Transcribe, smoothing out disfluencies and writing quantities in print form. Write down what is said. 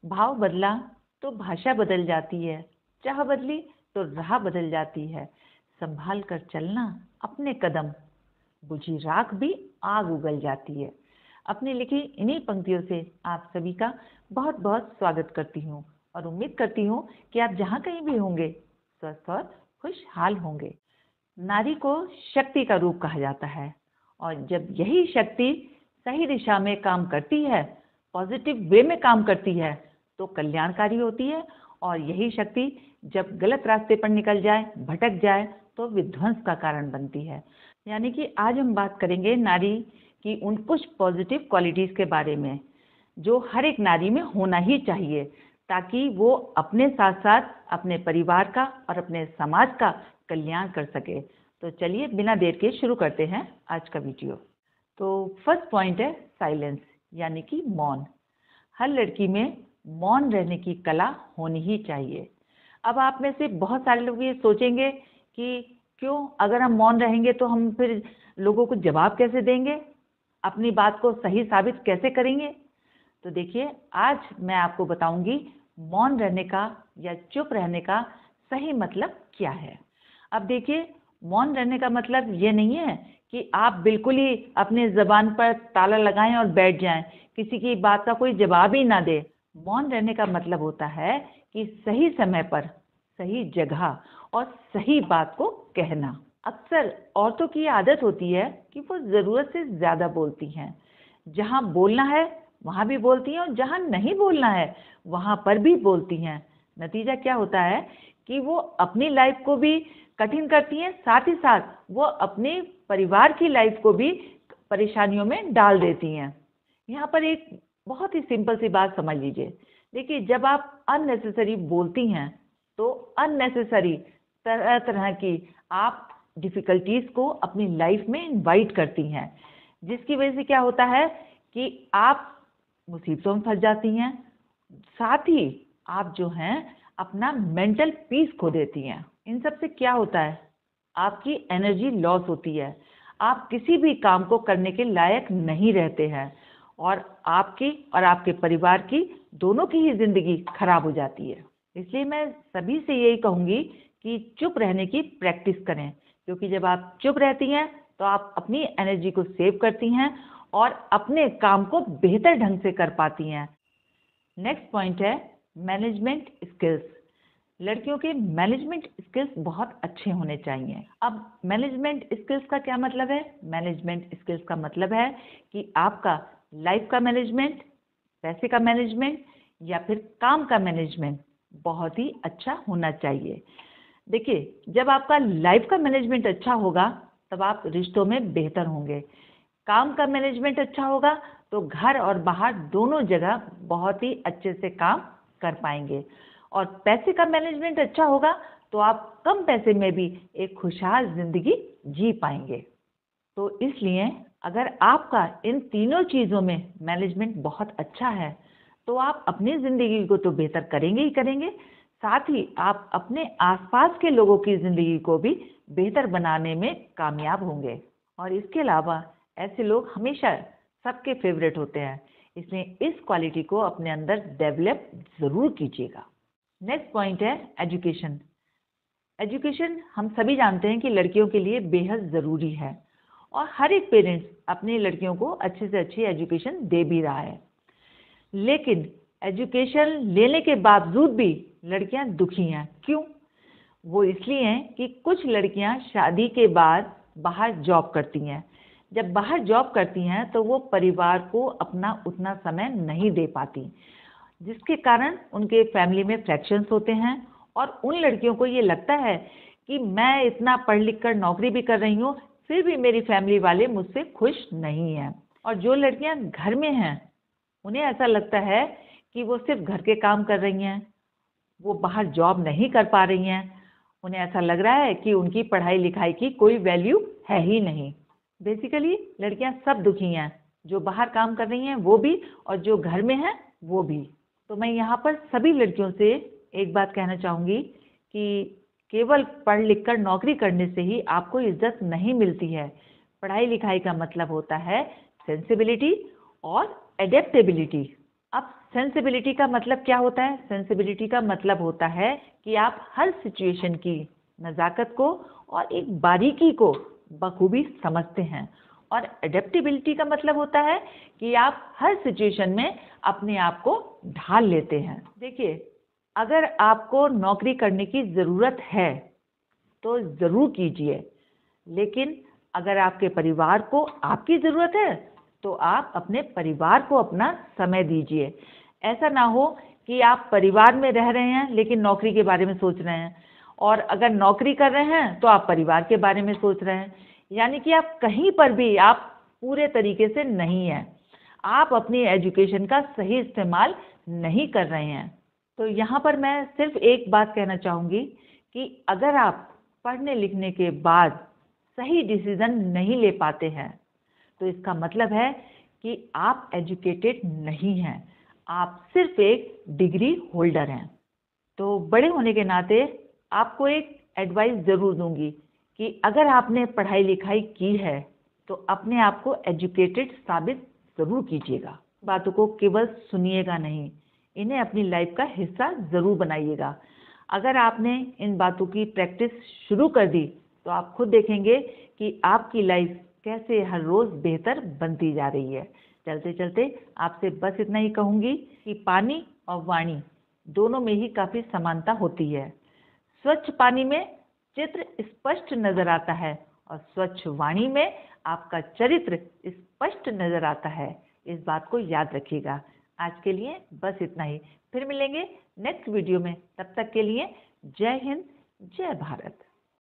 भाव बदला तो भाषा बदल जाती है, चाह बदली तो राह बदल जाती है। संभाल कर चलना अपने कदम, बुझी राख भी आग उगल जाती है। अपनी लिखी इन्हीं पंक्तियों से आप सभी का बहुत बहुत स्वागत करती हूँ और उम्मीद करती हूँ कि आप जहाँ कहीं भी होंगे स्वस्थ और खुशहाल होंगे। नारी को शक्ति का रूप कहा जाता है और जब यही शक्ति सही दिशा में काम करती है, पॉजिटिव वे में काम करती है तो कल्याणकारी होती है। और यही शक्ति जब गलत रास्ते पर निकल जाए, भटक जाए तो विध्वंस का कारण बनती है। यानी कि आज हम बात करेंगे नारी की उन कुछ पॉजिटिव क्वालिटीज़ के बारे में जो हर एक नारी में होना ही चाहिए, ताकि वो अपने साथ साथ अपने परिवार का और अपने समाज का कल्याण कर सके। तो चलिए बिना देर के शुरू करते हैं आज का वीडियो। तो फर्स्ट पॉइंट है साइलेंस, यानी कि मौन। हर लड़की में मौन रहने की कला होनी ही चाहिए। अब आप में से बहुत सारे लोग ये सोचेंगे कि क्यों, अगर हम मौन रहेंगे तो हम फिर लोगों को जवाब कैसे देंगे, अपनी बात को सही साबित कैसे करेंगे। तो देखिए, आज मैं आपको बताऊंगी मौन रहने का या चुप रहने का सही मतलब क्या है। अब देखिए, मौन रहने का मतलब ये नहीं है कि आप बिल्कुल ही अपने ज़बान पर ताला लगाएं और बैठ जाएं, किसी की बात का कोई जवाब ही ना दें। मौन रहने का मतलब होता है कि सही समय पर, सही जगह और सही बात को कहना। अक्सर औरतों की आदत होती है कि वो ज़रूरत से ज़्यादा बोलती हैं। जहाँ बोलना है वहाँ भी बोलती हैं और जहाँ नहीं बोलना है वहाँ पर भी बोलती हैं। नतीजा क्या होता है कि वो अपनी लाइफ को भी कठिन करती हैं, साथ ही साथ वो अपने परिवार की लाइफ को भी परेशानियों में डाल देती हैं। यहाँ पर एक बहुत ही सिंपल सी बात समझ लीजिए। देखिए, जब आप अननेसेसरी बोलती हैं तो अननेसेसरी तरह तरह की आप डिफ़िकल्टीज़ को अपनी लाइफ में इनवाइट करती हैं, जिसकी वजह से क्या होता है कि आप मुसीबतों में फंस जाती हैं। साथ ही आप जो हैं अपना मेंटल पीस खो देती हैं। इन सब से क्या होता है, आपकी एनर्जी लॉस होती है, आप किसी भी काम को करने के लायक नहीं रहते हैं और आपकी और आपके परिवार की दोनों की ही ज़िंदगी खराब हो जाती है। इसलिए मैं सभी से यही कहूँगी कि चुप रहने की प्रैक्टिस करें, क्योंकि जब आप चुप रहती हैं तो आप अपनी एनर्जी को सेव करती हैं और अपने काम को बेहतर ढंग से कर पाती हैं। नेक्स्ट पॉइंट है मैनेजमेंट स्किल्स। लड़कियों के मैनेजमेंट स्किल्स बहुत अच्छे होने चाहिए। अब मैनेजमेंट स्किल्स का क्या मतलब है? मैनेजमेंट स्किल्स का मतलब है कि आपका लाइफ का मैनेजमेंट, पैसे का मैनेजमेंट या फिर काम का मैनेजमेंट बहुत ही अच्छा होना चाहिए। देखिए, जब आपका लाइफ का मैनेजमेंट अच्छा होगा तब आप रिश्तों में बेहतर होंगे। काम का मैनेजमेंट अच्छा होगा तो घर और बाहर दोनों जगह बहुत ही अच्छे से काम कर पाएंगे। और पैसे का मैनेजमेंट अच्छा होगा तो आप कम पैसे में भी एक खुशहाल ज़िंदगी जी पाएंगे। तो इसलिए अगर आपका इन तीनों चीज़ों में मैनेजमेंट बहुत अच्छा है तो आप अपनी ज़िंदगी को तो बेहतर करेंगे ही करेंगे, साथ ही आप अपने आसपास के लोगों की ज़िंदगी को भी बेहतर बनाने में कामयाब होंगे। और इसके अलावा ऐसे लोग हमेशा सबके फेवरेट होते हैं, इसलिए इस क्वालिटी को अपने अंदर डेवलप ज़रूर कीजिएगा। नेक्स्ट पॉइंट है एजुकेशन। एजुकेशन हम सभी जानते हैं कि लड़कियों के लिए बेहद ज़रूरी है और हर एक पेरेंट्स अपनी लड़कियों को अच्छे से अच्छी एजुकेशन दे भी रहा है। लेकिन एजुकेशन लेने के बावजूद भी लड़कियां दुखी हैं। क्यों? वो इसलिए हैं कि कुछ लड़कियां शादी के बाद बाहर जॉब करती हैं। जब बाहर जॉब करती हैं तो वो परिवार को अपना उतना समय नहीं दे पाती, जिसके कारण उनके फैमिली में फ्रैक्शंस होते हैं और उन लड़कियों को ये लगता है कि मैं इतना पढ़ लिख कर नौकरी भी कर रही हूँ, फिर भी मेरी फैमिली वाले मुझसे खुश नहीं हैं। और जो लड़कियां घर में हैं उन्हें ऐसा लगता है कि वो सिर्फ घर के काम कर रही हैं, वो बाहर जॉब नहीं कर पा रही हैं। उन्हें ऐसा लग रहा है कि उनकी पढ़ाई लिखाई की कोई वैल्यू है ही नहीं। बेसिकली लड़कियां सब दुखी हैं, जो बाहर काम कर रही हैं वो भी और जो घर में हैं वो भी। तो मैं यहाँ पर सभी लड़कियों से एक बात कहना चाहूँगी कि केवल पढ़ लिख कर नौकरी करने से ही आपको इज्जत नहीं मिलती है। पढ़ाई लिखाई का मतलब होता है सेंसिबिलिटी और एडेप्टेबिलिटी। अब सेंसिबिलिटी का मतलब क्या होता है? सेंसिबिलिटी का मतलब होता है कि आप हर सिचुएशन की नज़ाकत को और एक बारीकी को बखूबी समझते हैं। और एडेप्टेबिलिटी का मतलब होता है कि आप हर सिचुएशन में अपने आप को ढाल लेते हैं। देखिए, अगर आपको नौकरी करने की ज़रूरत है तो ज़रूर कीजिए, लेकिन अगर आपके परिवार को आपकी ज़रूरत है तो आप अपने परिवार को अपना समय दीजिए। ऐसा ना हो कि आप परिवार में रह रहे हैं लेकिन नौकरी के बारे में सोच रहे हैं, और अगर नौकरी कर रहे हैं तो आप परिवार के बारे में सोच रहे हैं। यानी कि आप कहीं पर भी आप पूरे तरीके से नहीं हैं, आप अपनी एजुकेशन का सही इस्तेमाल नहीं कर रहे हैं। तो यहाँ पर मैं सिर्फ एक बात कहना चाहूँगी कि अगर आप पढ़ने लिखने के बाद सही डिसीज़न नहीं ले पाते हैं तो इसका मतलब है कि आप एजुकेटेड नहीं हैं, आप सिर्फ एक डिग्री होल्डर हैं। तो बड़े होने के नाते आपको एक एडवाइस ज़रूर दूंगी कि अगर आपने पढ़ाई लिखाई की है तो अपने आप को एजुकेटेड साबित ज़रूर कीजिएगा। बातों को केवल सुनिएगा नहीं, इन्हें अपनी लाइफ का हिस्सा ज़रूर बनाइएगा। अगर आपने इन बातों की प्रैक्टिस शुरू कर दी तो आप खुद देखेंगे कि आपकी लाइफ कैसे हर रोज़ बेहतर बनती जा रही है। चलते चलते आपसे बस इतना ही कहूँगी कि पानी और वाणी दोनों में ही काफ़ी समानता होती है। स्वच्छ पानी में चित्र स्पष्ट नजर आता है और स्वच्छ वाणी में आपका चरित्र स्पष्ट नजर आता है। इस बात को याद रखिएगा। आज के लिए बस इतना ही, फिर मिलेंगे नेक्स्ट वीडियो में। तब तक के लिए जय हिंद, जय भारत।